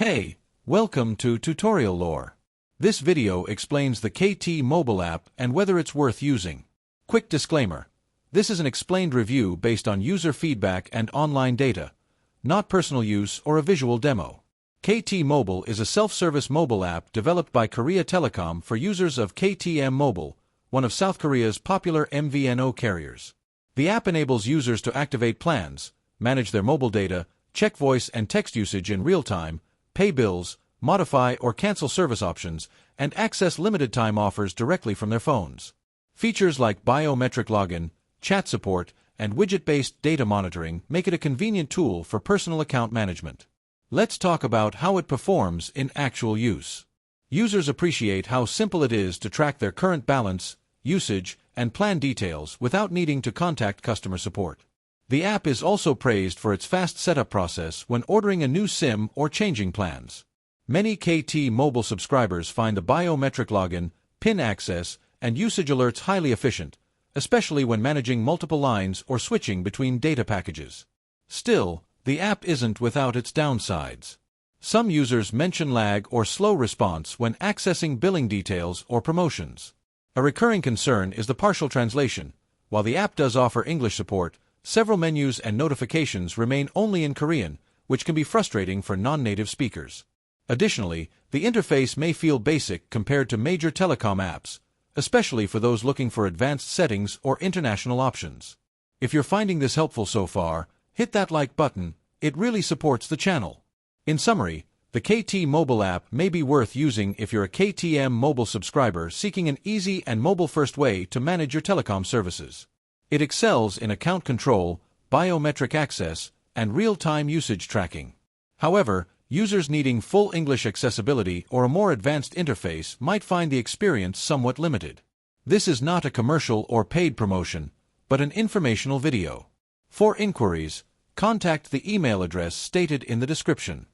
Hey, welcome to Tutorial Lore. This video explains the KT mobile app and whether it's worth using. Quick disclaimer. This is an explained review based on user feedback and online data, not personal use or a visual demo. KT Mobile is a self-service mobile app developed by Korea Telecom for users of KTM Mobile, one of South Korea's popular MVNO carriers. The app enables users to activate plans, manage their mobile data, check voice and text usage in real time, pay bills, modify or cancel service options, and access limited-time offers directly from their phones. Features like biometric login, chat support, and widget-based data monitoring make it a convenient tool for personal account management. Let's talk about how it performs in actual use. Users appreciate how simple it is to track their current balance, usage, and plan details without needing to contact customer support. The app is also praised for its fast setup process when ordering a new SIM or changing plans. Many KT Mobile subscribers find the biometric login, PIN access, and usage alerts highly efficient, especially when managing multiple lines or switching between data packages. Still, the app isn't without its downsides. Some users mention lag or slow response when accessing billing details or promotions. A recurring concern is the partial translation. While the app does offer English support, several menus and notifications remain only in Korean, which can be frustrating for non-native speakers. Additionally, the interface may feel basic compared to major telecom apps, especially for those looking for advanced settings or international options. If you're finding this helpful so far, hit that like button, it really supports the channel. In summary, the KT mobile app may be worth using if you're a KTM mobile subscriber seeking an easy and mobile-first way to manage your telecom services. It excels in account control, biometric access, and real-time usage tracking. However, users needing full English accessibility or a more advanced interface might find the experience somewhat limited. This is not a commercial or paid promotion, but an informational video. For inquiries, contact the email address stated in the description.